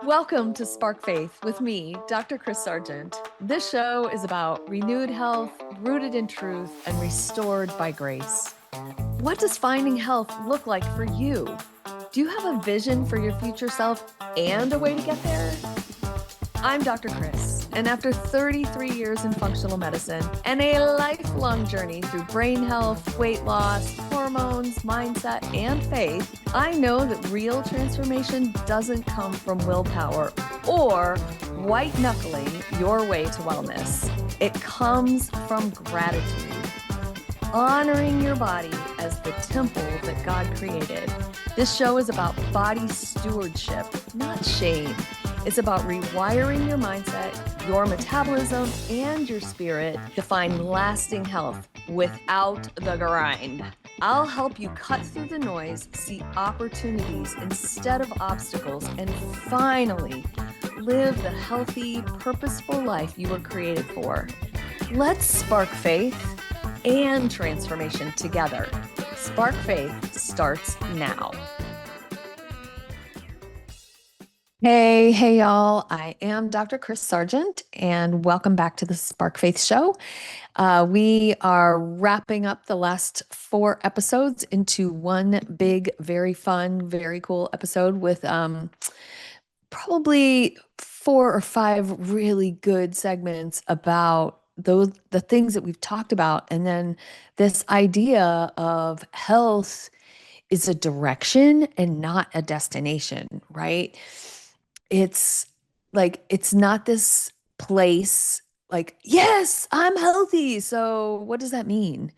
Welcome to Spark Faith with me, Dr. Kris Sargent. This show is about renewed health, rooted in truth, and restored by grace. What does finding health look like for you? Do you have a vision for your future self and a way to get there? I'm Dr. Kris, and after 33 years in functional medicine and a lifelong journey through brain health, weight loss, hormones, mindset, and faith, I know that real transformation doesn't come from willpower or white knuckling your way to wellness. It comes from gratitude, honoring your body as the temple that God created. This show is about body stewardship, not shame. It's about rewiring your mindset, your metabolism, and your spirit to find lasting health without the grind. I'll help you cut through the noise, see opportunities instead of obstacles, and finally live the healthy, purposeful life you were created for. Let's spark faith and transformation together. Spark Faith starts now. Hey, y'all. I am Dr. Kris Sargent, and welcome back to the Spark Faith Show. We are wrapping up the last 4 episodes into one big, very fun, very cool episode with probably 4 or 5 really good segments about the things that we've talked about, and then this idea of health is a direction and not a destination, right? It's like, it's not this place like, yes, I'm healthy. So what does that mean?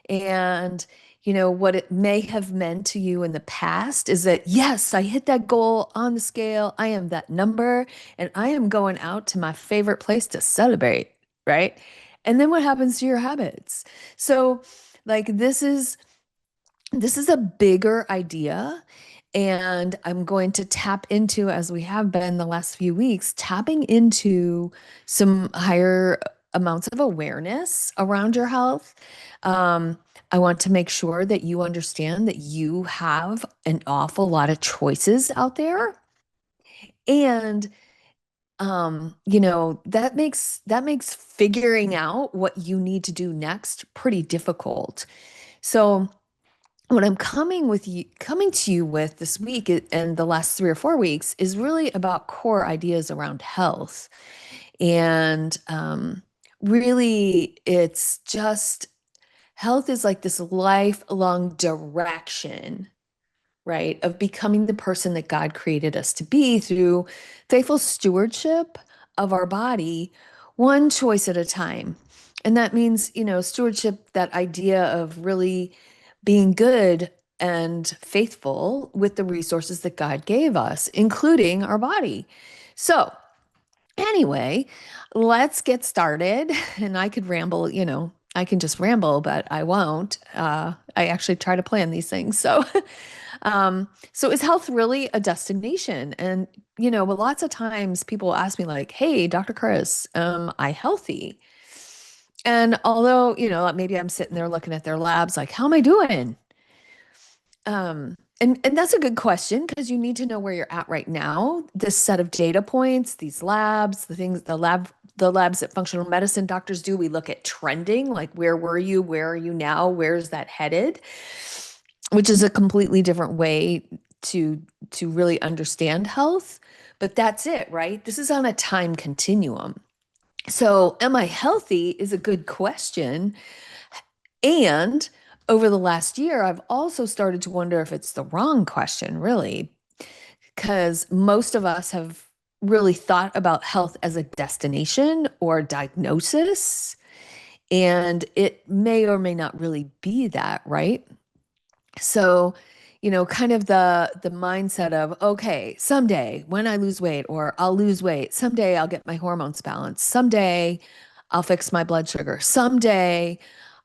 And, what it may have meant to you in the past is that, yes, I hit that goal on the scale. I am that number and I am going out to my favorite place to celebrate, right? And then what happens to your habits? So like, this is a bigger idea. And I'm going to tap into, as we have been the last few weeks, tapping into some higher amounts of awareness around your health. I want to make sure that you understand that you have an awful lot of choices out there. And that makes figuring out what you need to do next pretty difficult. So what I'm coming to you with this week and the last 3 or 4 weeks is really about core ideas around health. And really, it's just health is like this lifelong direction, right, of becoming the person that God created us to be through faithful stewardship of our body, one choice at a time. And that means, stewardship, that idea of really being good and faithful with the resources that God gave us, including our body. So, anyway, let's get started. And I could ramble, I can just ramble, but I won't. I actually try to plan these things. So is health really a destination? And, but lots of times people ask me like, hey, Dr. Kris, I healthy? And although, maybe I'm sitting there looking at their labs, like, how am I doing? And that's a good question because you need to know where you're at right now. This set of data points, these labs, the labs that functional medicine doctors do, we look at trending, like where were you? Where are you now? Where's that headed? Which is a completely different way to really understand health. But that's it, right? This is on a time continuum. So, am I healthy is a good question. And over the last year, I've also started to wonder if it's the wrong question, really, because most of us have really thought about health as a destination or diagnosis, and it may or may not really be that, right? So, kind of the mindset of, okay, someday when I lose weight, or I'll lose weight, someday I'll get my hormones balanced, someday I'll fix my blood sugar, someday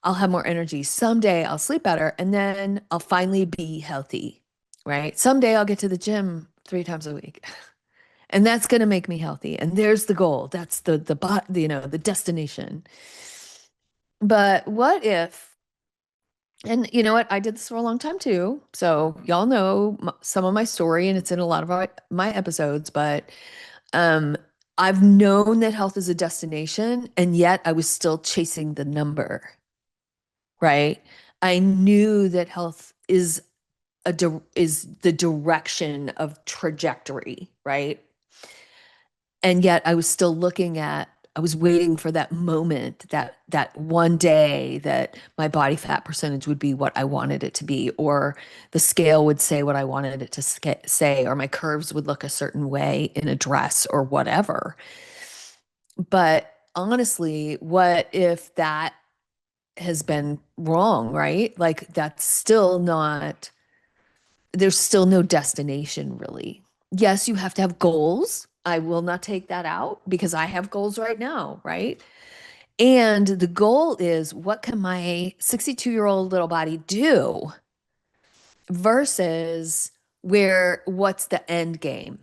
I'll have more energy, someday I'll sleep better, and then I'll finally be healthy, right? Someday I'll get to the gym 3 times a week. And that's going to make me healthy. And there's the goal. That's the destination. But what if And you know what? I did this for a long time too. So y'all know some of my story, and it's in a lot of my episodes. But um, I've known that health is a destination, and yet I was still chasing the number, right? I knew that health is is the direction of trajectory, right? And yet I was still looking at, I was waiting for that moment, that one day that my body fat percentage would be what I wanted it to be, or the scale would say what I wanted it to say, or my curves would look a certain way in a dress or whatever. But honestly, what if that has been wrong, right? Like that's still not, there's still no destination really. Yes, you have to have goals. I will not take that out because I have goals right now, right? And the goal is what can my 62-year-old little body do versus what's the end game,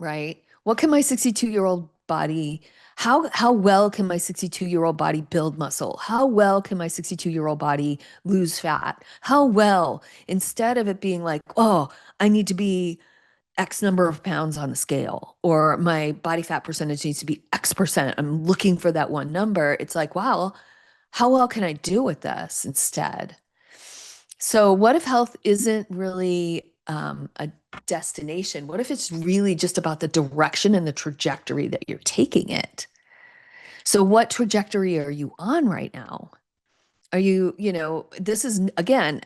right? What can my 62-year-old body, how well can my 62-year-old body build muscle? How well can my 62-year-old body lose fat? How well, instead of it being like, oh, I need to be X number of pounds on the scale, or my body fat percentage needs to be X percent. I'm looking for that one number. It's like, wow, how well can I do with this instead? So, what if health isn't really a destination? What if it's really just about the direction and the trajectory that you're taking it? So, what trajectory are you on right now? Are you, this is again,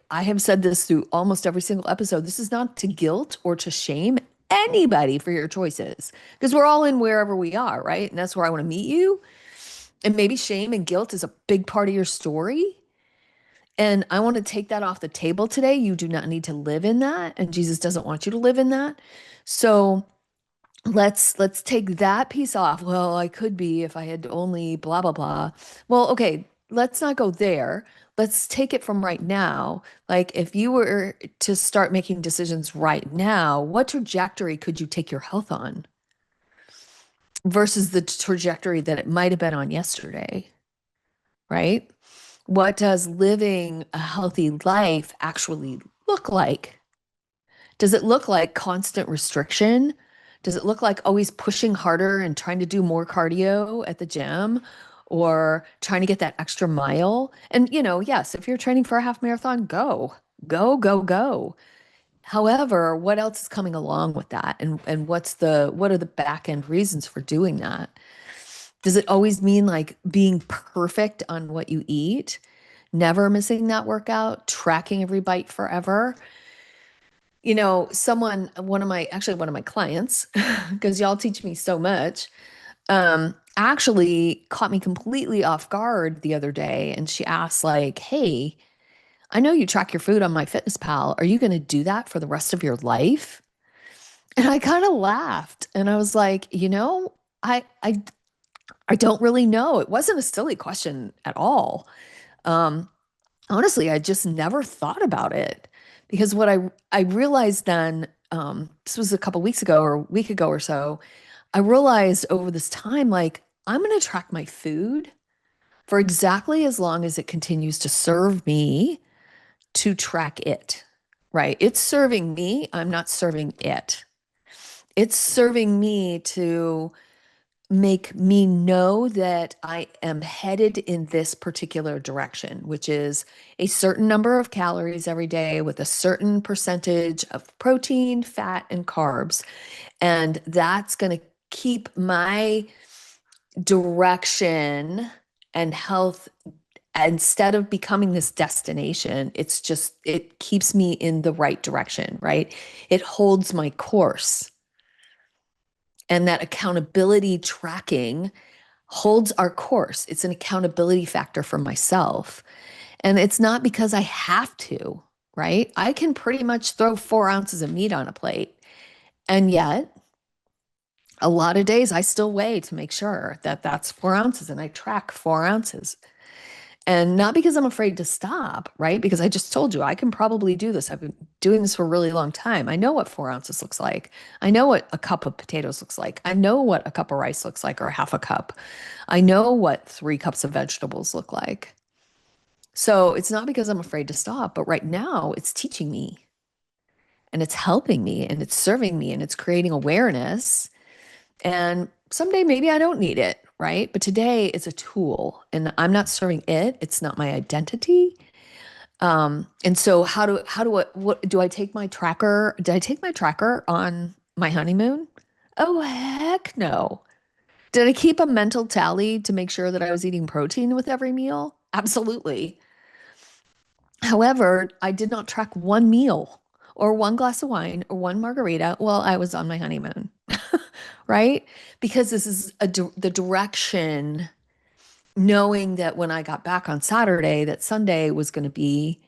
I have said this through almost every single episode. This is not to guilt or to shame anybody for your choices because we're all in wherever we are, right? And that's where I want to meet you. And maybe shame and guilt is a big part of your story. And I want to take that off the table today. You do not need to live in that, and Jesus doesn't want you to live in that. So let's take that piece off. Well, I could be if I had only blah blah blah. Well, okay, let's not go there. Let's take it from right now. Like if you were to start making decisions right now, what trajectory could you take your health on versus the trajectory that it might have been on yesterday, right? What does living a healthy life actually look like? Does it look like constant restriction? Does it look like always pushing harder and trying to do more cardio at the gym or trying to get that extra mile? And, yes, if you're training for a half marathon, go, go, go, go. However, what else is coming along with that? And what are the back end reasons for doing that? Does it always mean like being perfect on what you eat, never missing that workout, tracking every bite forever? One of my clients, because y'all teach me so much, actually caught me completely off guard the other day. And she asked, like, hey, I know you track your food on MyFitnessPal. Are you going to do that for the rest of your life? And I kind of laughed and I was like, I, I, I don't really know. It wasn't a silly question at all. Um, Honestly, I just never thought about it because what I realized then, this was a couple weeks ago or a week ago or so, I realized over this time, like I'm going to track my food for exactly as long as it continues to serve me to track it, right? It's serving me. I'm not serving it. It's serving me to make me know that I am headed in this particular direction, which is a certain number of calories every day with a certain percentage of protein, fat, and carbs. And that's going to keep my direction and health. Instead of becoming this destination, it keeps me in the right direction, right? It holds my course. And that accountability tracking holds our course. It's an accountability factor for myself. And it's not because I have to, right? I can pretty much throw 4 ounces of meat on a plate. And yet, a lot of days I still weigh to make sure that that's 4 ounces and I track 4 ounces. And not because I'm afraid to stop, right? Because I just told you I can probably do this. I've been doing this for a really long time. I know what 4 ounces looks like. I know what a cup of potatoes looks like. I know what a cup of rice looks like or half a cup. I know what 3 cups of vegetables look like. So it's not because I'm afraid to stop, but right now it's teaching me and it's helping me and it's serving me and it's creating awareness. And someday maybe I don't need it, right? But today it's a tool and I'm not serving it. It's not my identity. And so what do I take my tracker? Did I take my tracker on my honeymoon? Oh, heck no. Did I keep a mental tally to make sure that I was eating protein with every meal? Absolutely. However, I did not track one meal or one glass of wine or one margarita while I was on my honeymoon, right? Because this is the direction, knowing that when I got back on Saturday, that Sunday was going to be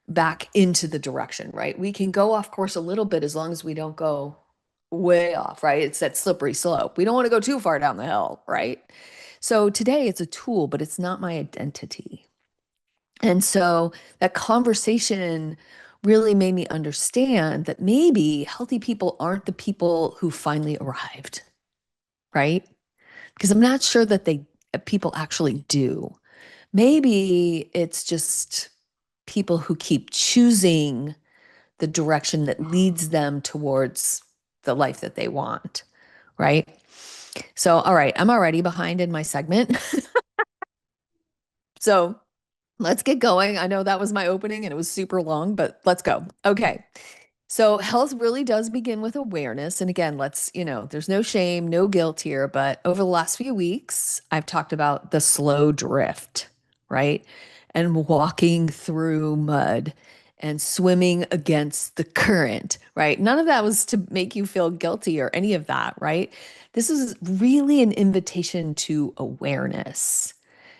back into the direction, right? We can go off course a little bit as long as we don't go way off, right? It's that slippery slope. We don't want to go too far down the hill, right? So today it's a tool, but it's not my identity. And so that conversation really made me understand that maybe healthy people aren't the people who finally arrived, right? Because I'm not sure that people actually do. Maybe it's just people who keep choosing the direction that leads them towards the life that they want, right? So, all right, I'm already behind in my segment. So let's get going. I know that was my opening and it was super long, but let's go. Okay. So health really does begin with awareness. And again, there's no shame, no guilt here. But over the last few weeks, I've talked about the slow drift, right? And walking through mud and swimming against the current, right? None of that was to make you feel guilty or any of that, right? This is really an invitation to awareness.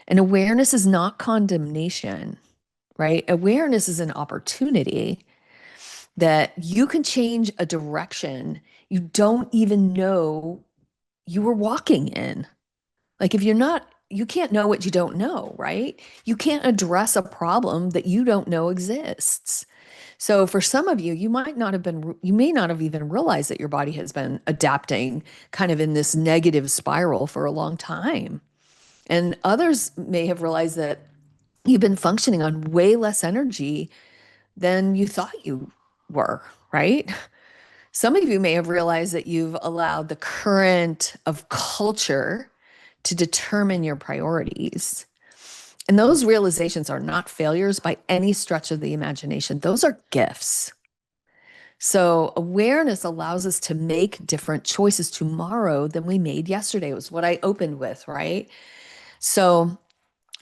And awareness is not condemnation, right? Awareness is an opportunity that you can change a direction you don't even know you were walking in. Like if you're not, you can't know what you don't know, right? You can't address a problem that you don't know exists. So for some of you, you may not have even realized that your body has been adapting kind of in this negative spiral for a long time. And others may have realized that you've been functioning on way less energy than you thought you were, right? Some of you may have realized that you've allowed the current of culture to determine your priorities. And those realizations are not failures by any stretch of the imagination. Those are gifts. So awareness allows us to make different choices tomorrow than we made yesterday. It was what I opened with, right? So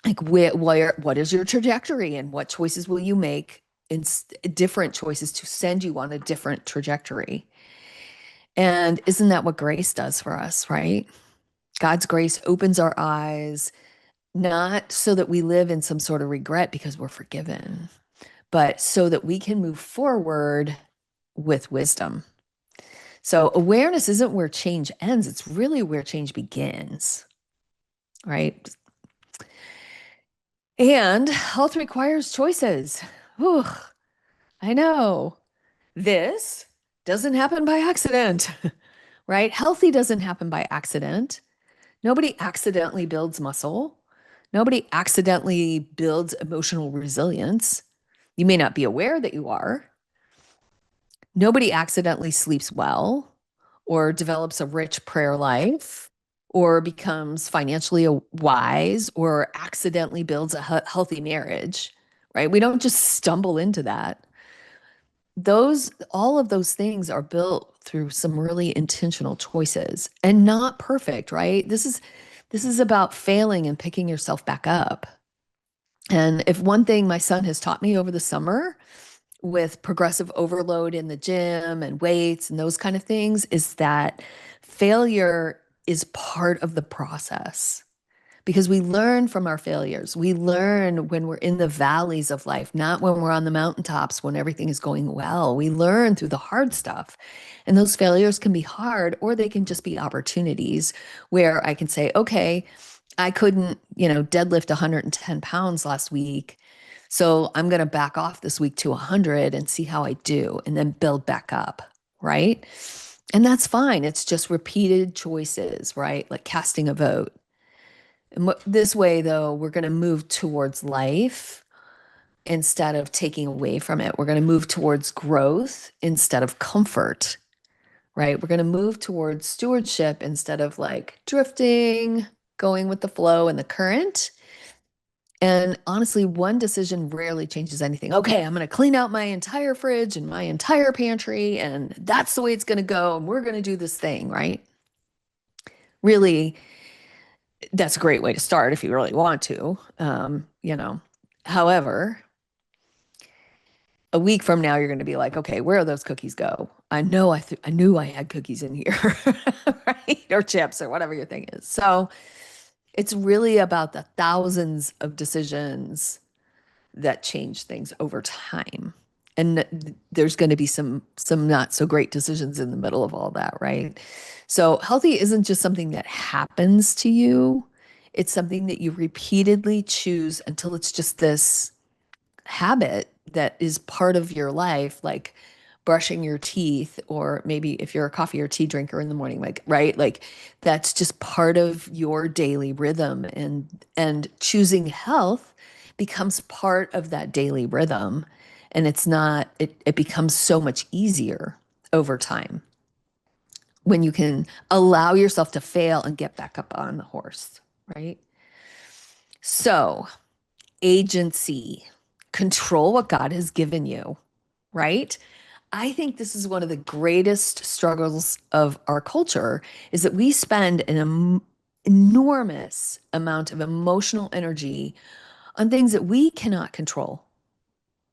like what is your trajectory and what choices will you make in different choices to send you on a different trajectory? And isn't that what grace does for us, right? God's grace opens our eyes, not so that we live in some sort of regret because we're forgiven, but so that we can move forward with wisdom. So awareness isn't where change ends, it's really where change begins, right? And health requires choices. Whew, I know. This doesn't happen by accident, right? Healthy doesn't happen by accident. Nobody accidentally builds muscle. Nobody accidentally builds emotional resilience. You may not be aware that you are. Nobody accidentally sleeps well or develops a rich prayer life or becomes financially wise or accidentally builds a healthy marriage, right? We don't just stumble into that. All of those things are built through some really intentional choices and not perfect, right? This is about failing and picking yourself back up. And if one thing my son has taught me over the summer with progressive overload in the gym and weights and those kind of things is that failure is part of the process because we learn from our failures. We learn when we're in the valleys of life, not when we're on the mountaintops when everything is going well. We learn through the hard stuff. And those failures can be hard, or they can just be opportunities where I can say, okay, I couldn't, deadlift 110 pounds last week. So I'm going to back off this week to 100 and see how I do, and then build back up. Right. And that's fine. It's just repeated choices, right? Like casting a vote. And this way, though, we're going to move towards life instead of taking away from it. We're going to move towards growth instead of comfort, right? We're going to move towards stewardship instead of like drifting, going with the flow and the current. And honestly, one decision rarely changes anything. Okay, I'm going to clean out my entire fridge and my entire pantry, and that's the way it's going to go. And we're going to do this thing, right? Really, that's a great way to start if you really want to. However, a week from now, you're going to be like, okay, where do those cookies go? I know I knew I had cookies in here, right? Or chips or whatever your thing is. So it's really about the thousands of decisions that change things over time. And there's going to be some not so great decisions in the middle of all that, right? So healthy isn't just something that happens to you. It's something that you repeatedly choose until it's just this habit that is part of your life, like brushing your teeth, or maybe if you're a coffee or tea drinker in the morning, like, right? Like that's just part of your daily rhythm, and choosing health becomes part of that daily rhythm. And it's not, it becomes so much easier over time when you can allow yourself to fail and get back up on the horse, right? So agency, control what God has given you, right? I think this is one of the greatest struggles of our culture, is that we spend an enormous amount of emotional energy on things that we cannot control,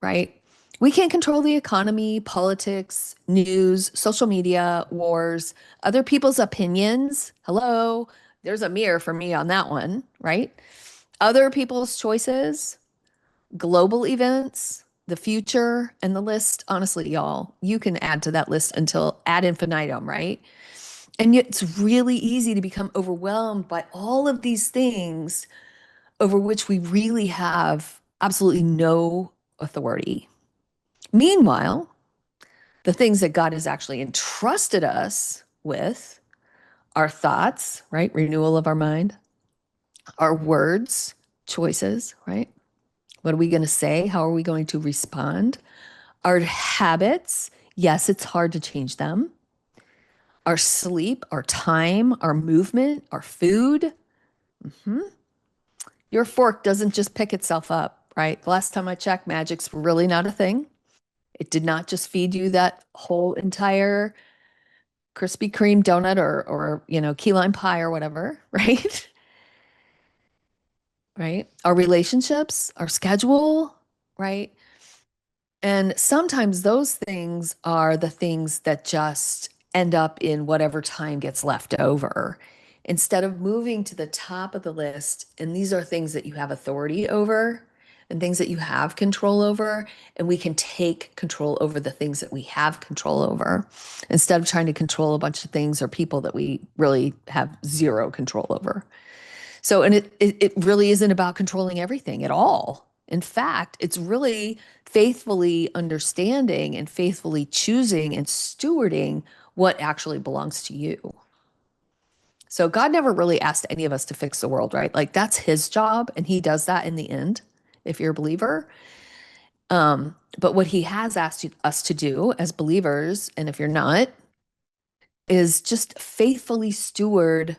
right? We can't control the economy, politics, news, social media, wars, other people's opinions. Hello, there's a mirror for me on that one, right? Other people's choices, global events, the future, and the list. Honestly, y'all, you can add to that list until ad infinitum, right? And yet it's really easy to become overwhelmed by all of these things over which we really have absolutely no authority. Meanwhile, the things that God has actually entrusted us with, our thoughts, right? Renewal of our mind, our words, choices, right? What are we going to say? How are we going to respond? Our habits, yes, it's hard to change them. Our sleep, our time, our movement, our food. Mhm. Your fork doesn't just pick itself up, right? The last time I checked, magic's really not a thing. It did not just feed you that whole entire Krispy Kreme donut or key lime pie or whatever, right? Right? Our relationships, our schedule, right? And sometimes those things are the things that just end up in whatever time gets left over. Instead of moving to the top of the list, and these are things that you have authority over and things that you have control over, and we can take control over the things that we have control over instead of trying to control a bunch of things or people that we really have zero control over. So, and it really isn't about controlling everything at all. In fact, it's really faithfully understanding and faithfully choosing and stewarding what actually belongs to you. So God never really asked any of us to fix the world, right? Like that's his job, and he does that in the end, if you're a believer. But what he has asked us to do as believers, and if you're not, is just faithfully steward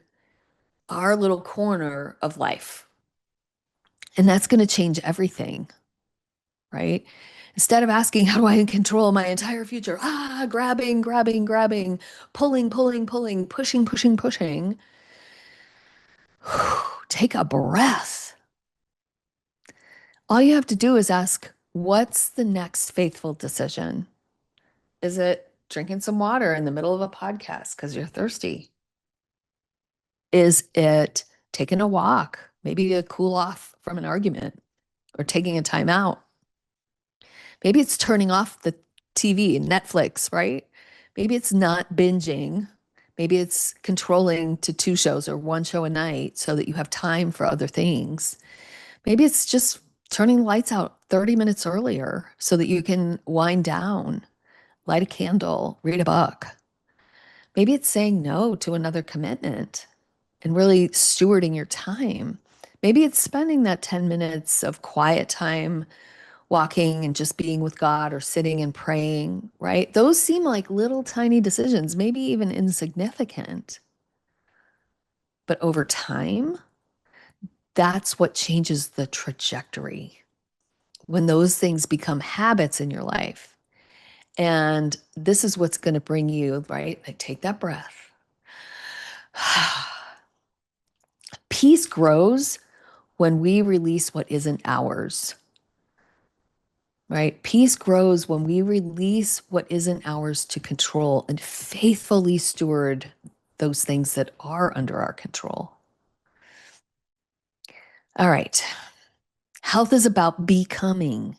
our little corner of life. And that's going to change everything, right? Instead of asking, how do I control my entire future? Grabbing, grabbing, grabbing, pulling, pulling, pulling, pushing, pushing, pushing. Take a breath. All you have to do is ask, what's the next faithful decision? Is it drinking some water in the middle of a podcast because you're thirsty? Is it taking a walk, maybe to cool off from an argument, or taking a time out? Maybe it's turning off the TV and Netflix, right? Maybe it's not binging. Maybe it's controlling to two shows or one show a night so that you have time for other things. Maybe it's just turning the lights out 30 minutes earlier so that you can wind down, light a candle, read a book. Maybe it's saying no to another commitment and really stewarding your time. Maybe it's spending that 10 minutes of quiet time walking and just being with God or sitting and praying, right? Those seem like little tiny decisions, maybe even insignificant. But over time, that's what changes the trajectory. When those things become habits in your life. And this is what's going to bring you, right? Like take that breath. Peace grows when we release what isn't ours, right? Peace grows when we release what isn't ours to control and faithfully steward those things that are under our control. All right. Health is about becoming.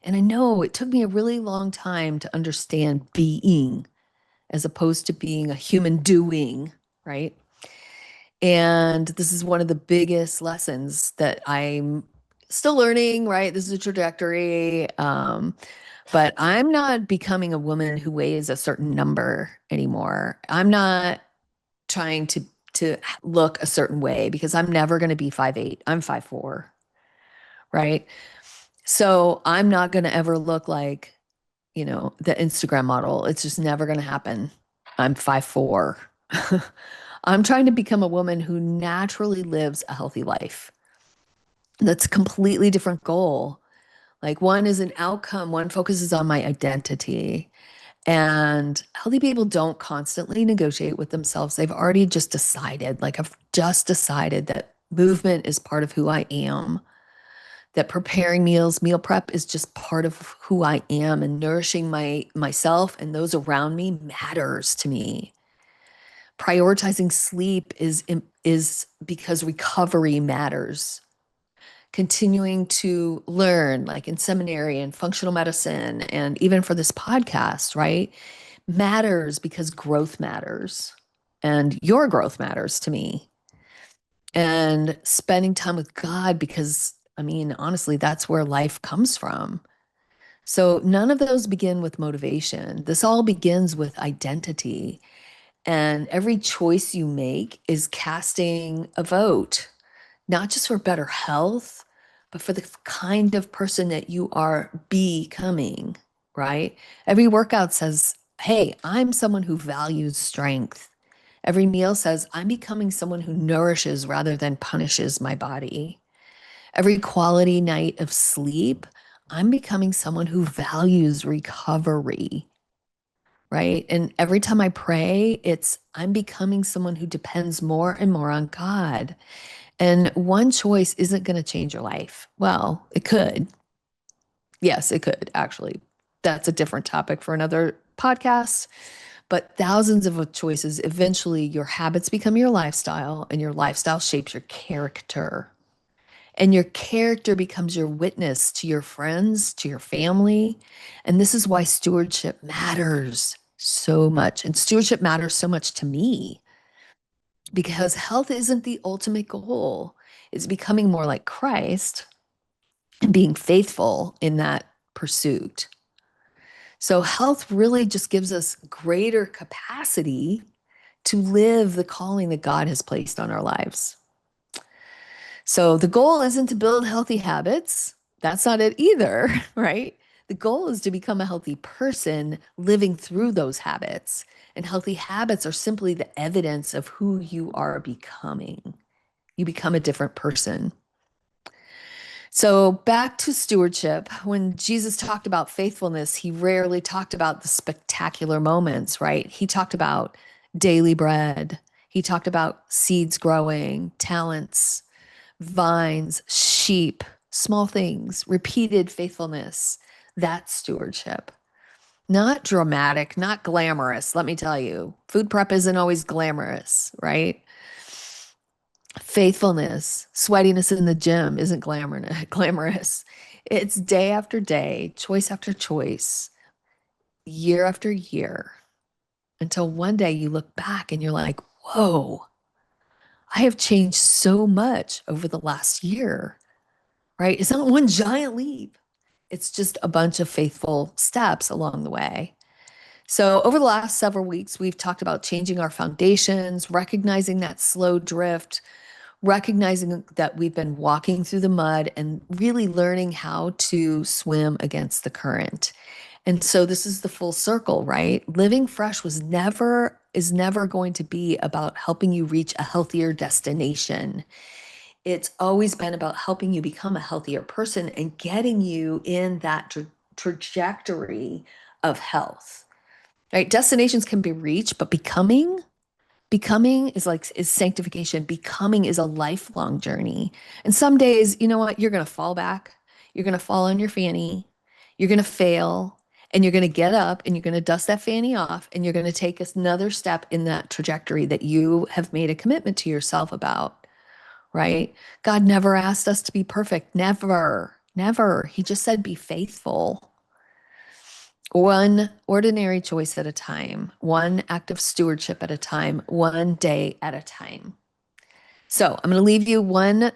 And I know it took me a really long time to understand being as opposed to being a human doing, right? And this is one of the biggest lessons that I'm still learning, right? This is a trajectory. But I'm not becoming a woman who weighs a certain number anymore. I'm not trying to look a certain way because I'm never going to be 5'8". I'm 5'4", right? So I'm not going to ever look like, the Instagram model. It's just never going to happen. I'm 5'4". I'm trying to become a woman who naturally lives a healthy life. That's a completely different goal. Like one is an outcome, one focuses on my identity. And healthy people don't constantly negotiate with themselves. They've already just decided, like I've just decided that movement is part of who I am, that preparing meals, meal prep is just part of who I am, and nourishing myself and those around me matters to me. Prioritizing sleep is because recovery matters. Continuing to learn, like in seminary and functional medicine, and even for this podcast, right, matters because growth matters. And your growth matters to me. And spending time with God, because I mean, honestly, that's where life comes from. So none of those begin with motivation. This all begins with identity. And every choice you make is casting a vote, not just for better health, but for the kind of person that you are becoming, right? Every workout says, hey, I'm someone who values strength. Every meal says, I'm becoming someone who nourishes rather than punishes my body. Every quality night of sleep, I'm becoming someone who values recovery, right? And every time I pray, I'm becoming someone who depends more and more on God. And one choice isn't going to change your life. Well, it could. Yes, it could, actually. That's a different topic for another podcast. But thousands of choices, eventually your habits become your lifestyle, and your lifestyle shapes your character. And your character becomes your witness to your friends, to your family. And this is why stewardship matters so much. And stewardship matters so much to me because health isn't the ultimate goal. It's becoming more like Christ and being faithful in that pursuit. So health really just gives us greater capacity to live the calling that God has placed on our lives. So the goal isn't to build healthy habits. That's not it either, right? The goal is to become a healthy person living through those habits. And healthy habits are simply the evidence of who you are becoming. You become a different person. So back to stewardship, when Jesus talked about faithfulness, he rarely talked about the spectacular moments, right? He talked about daily bread. He talked about seeds growing, talents, vines, sheep, small things, repeated faithfulness. That's stewardship. Not dramatic, not glamorous, let me tell you. Food prep isn't always glamorous, right? Faithfulness, sweatiness in the gym isn't glamorous. It's day after day, choice after choice, year after year, until one day you look back and you're like, whoa, I have changed so much over the last year, right? It's not one giant leap. It's just a bunch of faithful steps along the way. So over the last several weeks, we've talked about changing our foundations, recognizing that slow drift, recognizing that we've been walking through the mud and really learning how to swim against the current. And so this is the full circle, right? Living fresh is never going to be about helping you reach a healthier destination. It's always been about helping you become a healthier person and getting you in that trajectory of health. Right? Destinations can be reached, but becoming is sanctification. Becoming is a lifelong journey. And some days, you know what? You're going to fall back. You're going to fall on your fanny. You're going to fail. And you're going to get up and you're going to dust that fanny off and you're going to take another step in that trajectory that you have made a commitment to yourself about, right? God never asked us to be perfect. Never, never. He just said, be faithful. One ordinary choice at a time, one act of stewardship at a time, one day at a time. So I'm going to leave you one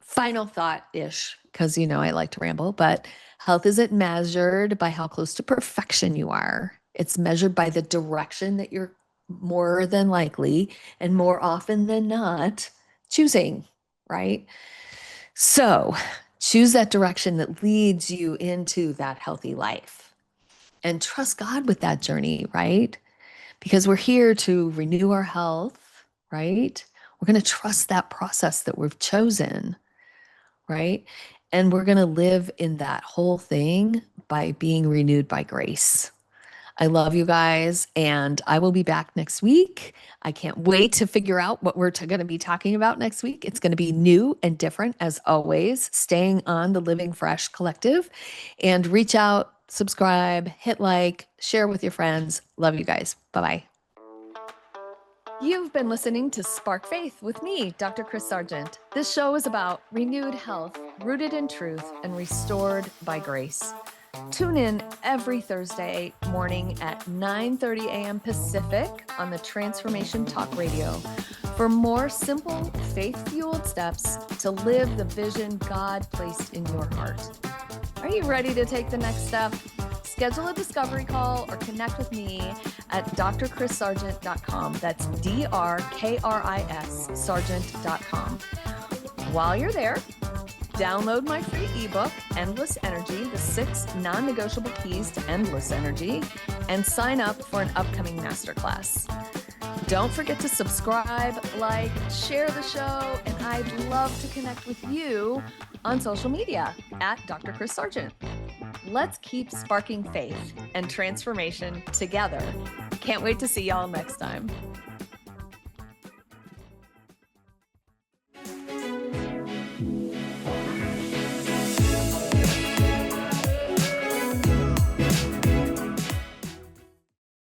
final thought-ish, because I like to ramble, but health isn't measured by how close to perfection you are. It's measured by the direction that you're more than likely and more often than not choosing, right? So choose that direction that leads you into that healthy life. And trust God with that journey, right? Because we're here to renew our health, right? We're going to trust that process that we've chosen, right? And we're going to live in that whole thing by being renewed by grace. I love you guys, and I will be back next week. I can't wait to figure out what we're going to be talking about next week. It's going to be new and different, as always, staying on the Living F.R.E.S.H collective. And reach out, subscribe, hit like, share with your friends. Love you guys. Bye-bye. You've been listening to Spark Faith with me, Dr. Kris Sargent. This show is about renewed health, rooted in truth, and restored by grace. Tune in every Thursday morning at 9:30 a.m. Pacific on the Transformation Talk Radio for more simple, faith-fueled steps to live the vision God placed in your heart. Are you ready to take the next step? Schedule a discovery call or connect with me at drkrissargent.com. That's DRKRIS Sargent.com. While you're there, download my free ebook, Endless Energy, the 6 non-negotiable keys to endless energy, and sign up for an upcoming masterclass. Don't forget to subscribe, like, share the show, and I'd love to connect with you on social media at Dr. Kris Sargent. Let's keep sparking faith and transformation together. Can't wait to see y'all next time.